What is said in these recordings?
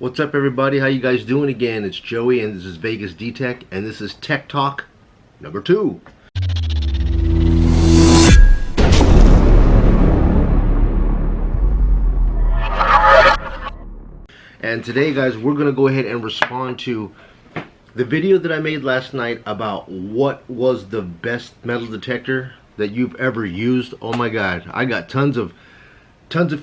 What's up, everybody? How you guys doing again? It's Joey, and this is Vegas D-Tech, and this is Tech Talk number 2. And today, guys, we're going to go ahead and respond to the video that I made last night about what was the best metal detector that you've ever used. Oh my God, I got tons of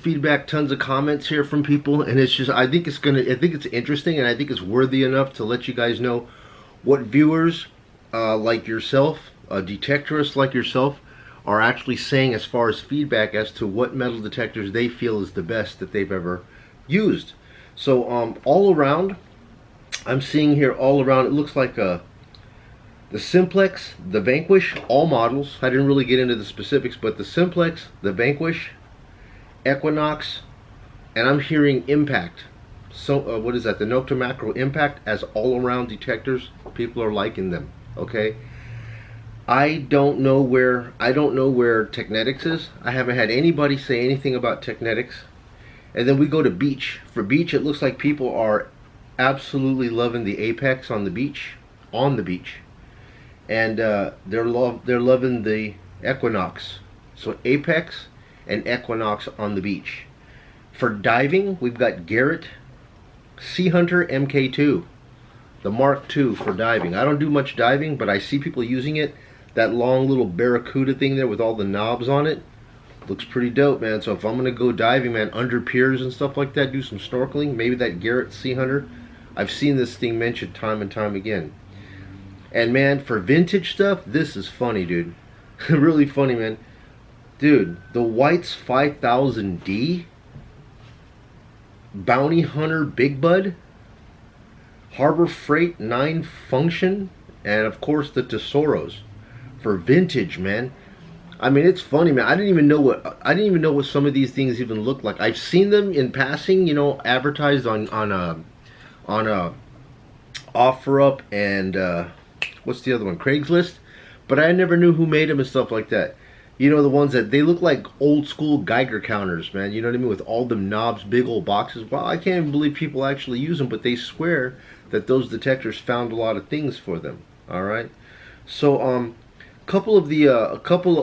feedback, tons of comments here from people, and it's just, I think it's interesting, and I think it's worthy enough to let you guys know what viewers like yourself, detectorists like yourself, are actually saying as far as feedback as to what metal detectors they feel is the best that they've ever used. So all around, I'm seeing here all around, it looks like the Simplex, the Vanquish, all models. I didn't really get into the specifics, but the Simplex, the Vanquish, Equinox, and I'm hearing Impact. So what is that? The Nokta Makro Impact as all-around detectors. People are liking them. Okay. I don't know where Technetics is. I haven't had anybody say anything about Technetics. And then we go to Beach. For Beach, it looks like people are absolutely loving the Apex on the beach, and they're loving the Equinox. So Apex and Equinox on the beach. For diving, we've got Garrett Sea Hunter MK2, the Mark II for diving. I don't do much diving, but I see people using it. That long little barracuda thing there with all the knobs on it looks pretty dope, man. So if I'm gonna go diving, man, under piers and stuff like that, do some snorkeling, maybe that Garrett Sea Hunter. I've seen this thing mentioned time and time again. And man, for vintage stuff, this is funny, dude. Really funny, man. Dude, the White's 5000D, Bounty Hunter Big Bud, Harbor Freight 9 Function, and of course the Tesoros for vintage, man. I mean, it's funny, man. I didn't even know what some of these things even look like. I've seen them in passing, you know, advertised on a OfferUp and what's the other one, Craigslist, but I never knew who made them and stuff like that. You know, the ones that they look like old school Geiger counters, man. You know what I mean? With all the knobs, big old boxes. Well, I can't even believe people actually use them, but they swear that those detectors found a lot of things for them. All right. So, a couple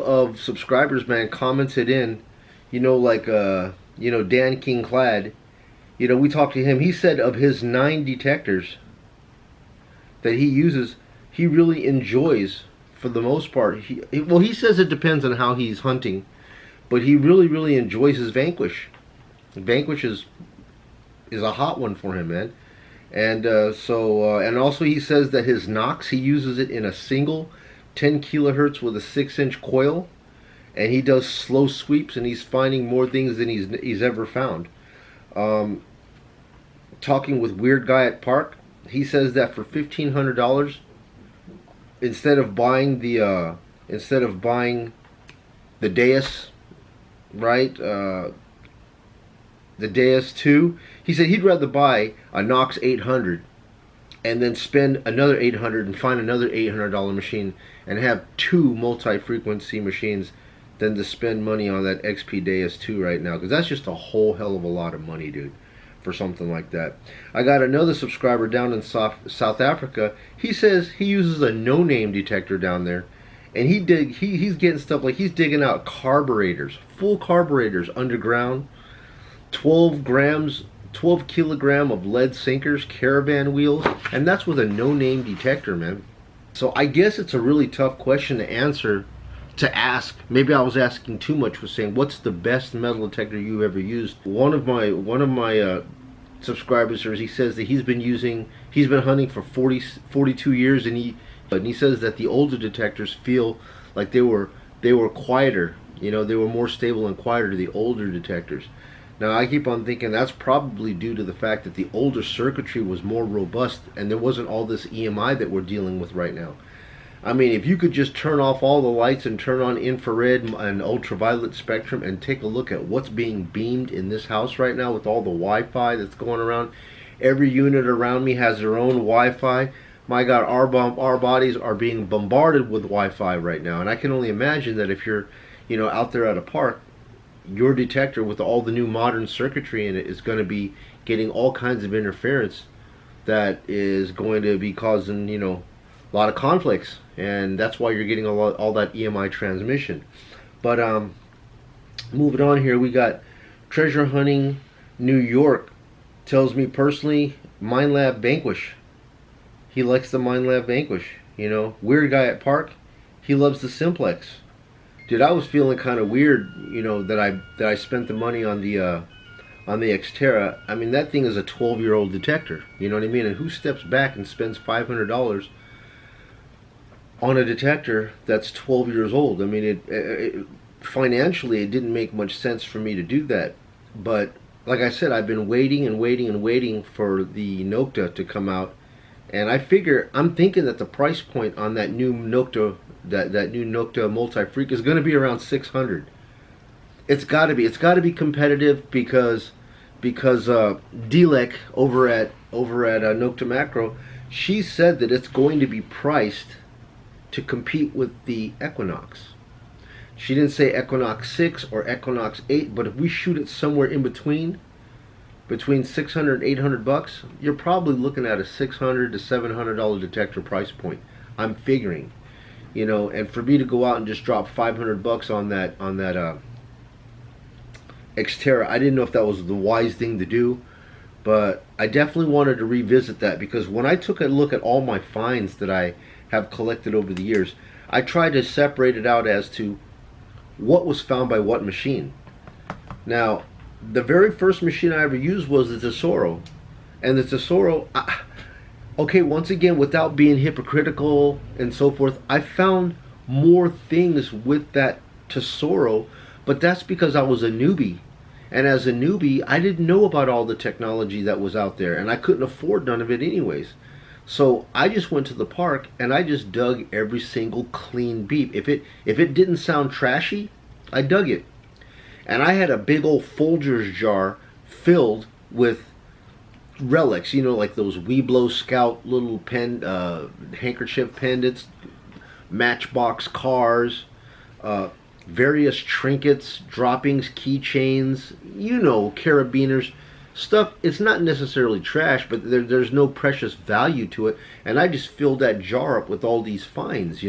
of subscribers, man, commented in. You know, like you know, Dan King Clad. You know, we talked to him. He said of his 9 detectors that he uses, he really enjoys. For the most part, he says it depends on how he's hunting, but he really enjoys his Vanquish. Vanquish is a hot one for him, man. And and also he says that his Nox, he uses it in a single 10 kilohertz with a 6-inch coil, and he does slow sweeps, and he's finding more things than he's ever found. Talking with Weird Guy at Park, he says that for $1,500. Instead of buying the Deus, right? The Deus 2, he said he'd rather buy a Nox 800 and then spend another 800 and find another $800 machine and have 2 multi-frequency machines than to spend money on that XP Deus 2 right now, because that's just a whole hell of a lot of money, dude, for something like that. I got another subscriber down in South Africa. He says he uses a no-name detector down there, and he's getting stuff like he's digging out carburetors, full carburetors underground, 12 kilogram of lead sinkers, caravan wheels, and that's with a no-name detector, man. So I guess it's a really tough question to ask. Maybe I was asking too much with saying what's the best metal detector you've ever used. One of my subscribers, he says that he's been hunting for 42 years, and he says that the older detectors feel like they were quieter. You know, they were more stable and quieter, the older detectors. Now I keep on thinking that's probably due to the fact that the older circuitry was more robust, and there wasn't all this EMI that we're dealing with right now. I mean, if you could just turn off all the lights and turn on infrared and ultraviolet spectrum and take a look at what's being beamed in this house right now with all the Wi-Fi that's going around. Every unit around me has their own Wi-Fi. My God, our bodies are being bombarded with Wi-Fi right now. And I can only imagine that if you're, you know, out there at a park, your detector with all the new modern circuitry in it is going to be getting all kinds of interference that is going to be causing, a lot of conflicts, and that's why you're getting all that EMI transmission. But moving on here, we got Treasure Hunting New York tells me personally, Minelab Vanquish. He likes the Minelab Vanquish. Weird guy at Park. He loves the Simplex. Dude, I was feeling kind of weird, that I spent the money on the Xterra. I mean, that thing is a 12-year-old detector. You know what I mean? And who steps back and spends $500 on a detector that's 12 years old? I mean, financially, it didn't make much sense for me to do that. But like I said, I've been waiting and waiting and waiting for the Nokta to come out, and I'm thinking that the price point on that new Nokta, that new Nokta multi-freak is going to be around 600. It's got to be. It's got to be competitive because Dilek over at Nokta Makro, she said that it's going to be priced to compete with the Equinox. She didn't say Equinox 6 or Equinox 8, but if we shoot it somewhere in between 600 and 800 bucks, you're probably looking at a $600 to $700 detector price point. I'm figuring, and for me to go out and just drop 500 bucks on that Xterra, I didn't know if that was the wise thing to do, but I definitely wanted to revisit that, because when I took a look at all my finds that I have collected over the years, I tried to separate it out as to what was found by what machine. Now, the very first machine I ever used was the Tesoro, and the Tesoro, okay, once again, without being hypocritical and so forth, I found more things with that Tesoro, but that's because I was a newbie. And as a newbie, I didn't know about all the technology that was out there, and I couldn't afford none of it anyways. So I just went to the park and I just dug every single clean beep. If it didn't sound trashy, I dug it. And I had a big old Folgers jar filled with relics, like those Weeblo Scout little handkerchief pendants, Matchbox cars, various trinkets, droppings, keychains, carabiners, stuff. It's not necessarily trash, but there's no precious value to it. And I just filled that jar up with all these finds,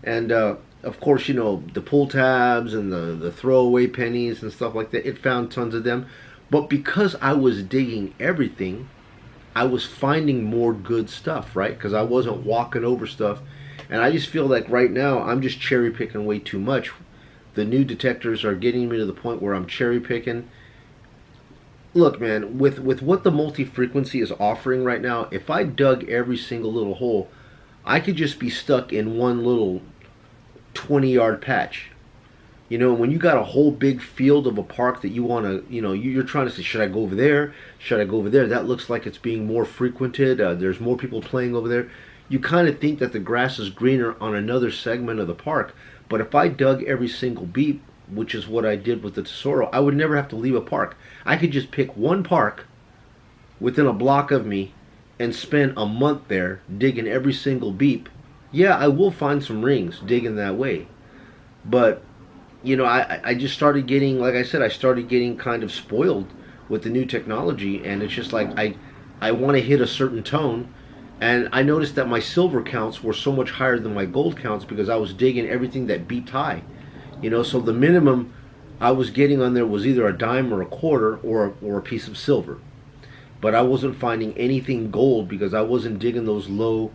and of course, the pull tabs and the throwaway pennies and stuff like that. It found tons of them, but because I was digging everything, I was finding more good stuff, right? Because I wasn't walking over stuff. And I just feel like right now I'm just cherry picking way too much. The new detectors are getting me to the point where I'm cherry picking. Look, man, with what the multi-frequency is offering right now, if I dug every single little hole, I could just be stuck in one little 20-yard patch. When you got a whole big field of a park that you want to, you're trying to say, should I go over there? Should I go over there? That looks like it's being more frequented. There's more people playing over there. You kind of think that the grass is greener on another segment of the park. But if I dug every single beep, which is what I did with the Tesoro, I would never have to leave a park. I could just pick one park within a block of me and spend a month there digging every single beep. Yeah, I will find some rings digging that way. But, I just started getting, like I said, I started getting kind of spoiled with the new technology. And it's just like I want to hit a certain tone. And I noticed that my silver counts were so much higher than my gold counts because I was digging everything that beeped high. So the minimum I was getting on there was either a dime or a quarter or a piece of silver. But I wasn't finding anything gold because I wasn't digging those low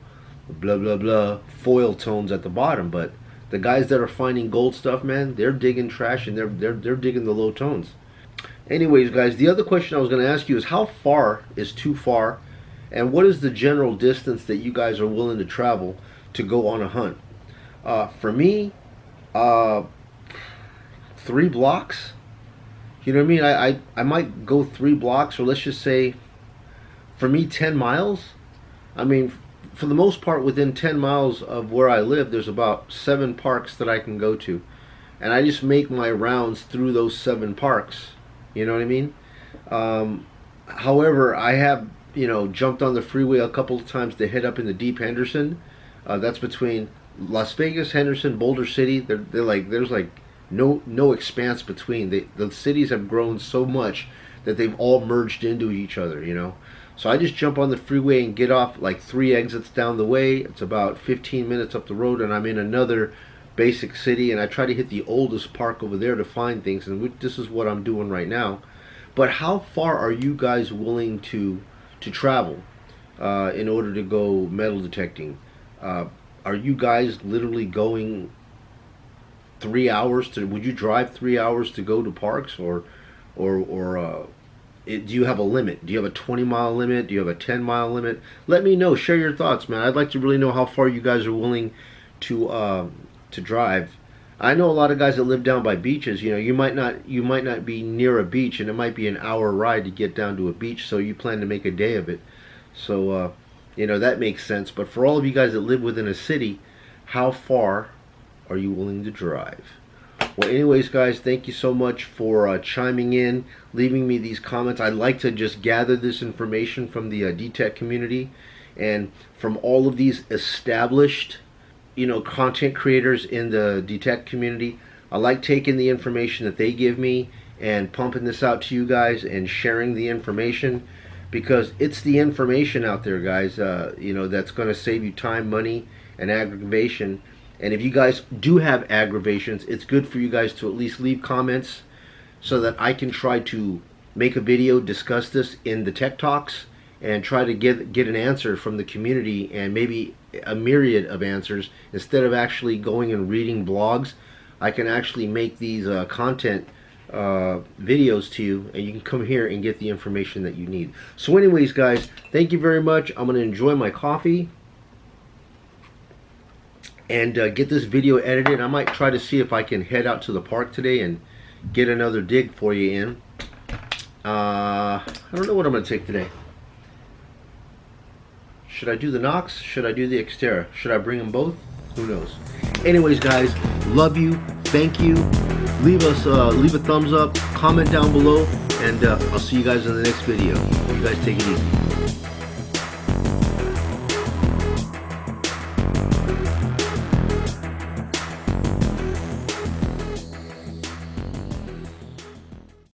blah blah blah foil tones at the bottom. But the guys that are finding gold stuff, man, they're digging trash and they're digging the low tones. Anyways, guys, the other question I was going to ask you is how far is too far, and what is the general distance that you guys are willing to travel to go on a hunt? For me, 3 blocks. You know what I mean? I might go 3 blocks, or let's just say, for me, 10 miles. I mean, for the most part, within 10 miles of where I live, there's about 7 parks that I can go to. And I just make my rounds through those 7 parks. You know what I mean? However, I have, jumped on the freeway a couple of times to head up into Deep Henderson. That's between Las Vegas, Henderson, Boulder City. They're like, there's like no expanse between. The cities have grown so much that they've all merged into each other, you know. So I just jump on the freeway and get off like 3 exits down the way. It's about 15 minutes up the road, and I'm in another basic city, and I try to hit the oldest park over there to find things, and this is what I'm doing right now. But how far are you guys willing to travel in order to go metal detecting? Are you guys literally going 3 hours to? Would you drive 3 hours to go to parks, or do you have a limit? Do you have a 20-mile limit? Do you have a 10-mile limit? Let me know. Share your thoughts, man. I'd like to really know how far you guys are willing to drive. I know a lot of guys that live down by beaches. You know, you might not be near a beach, and it might be an hour ride to get down to a beach. So you plan to make a day of it. So you know, that makes sense. But for all of you guys that live within a city, how far are you willing to drive? Well, anyways, guys, thank you so much for chiming in, leaving me these comments. I like to just gather this information from the DTech community and from all of these established, you know, content creators in the DTech community. I like taking the information that they give me and pumping this out to you guys and sharing the information, because it's the information out there, guys, you know, that's going to save you time, money, and aggravation. And if you guys do have aggravations, it's good for you guys to at least leave comments so that I can try to make a video, discuss this in the Tech Talks, and try to get an answer from the community, and maybe a myriad of answers. Instead of actually going and reading blogs, I can actually make these content videos to you, and you can come here and get the information that you need. So anyways, guys, thank you very much. I'm going to enjoy my coffee and get this video edited. I might try to see if I can head out to the park today and get another dig for you in. I don't know what I'm going to take today. Should I do the Nox? Should I do the Xterra? Should I bring them both? Who knows? Anyways, guys, love you. Thank you. Leave a thumbs up. Comment down below. And I'll see you guys in the next video. You guys take it easy.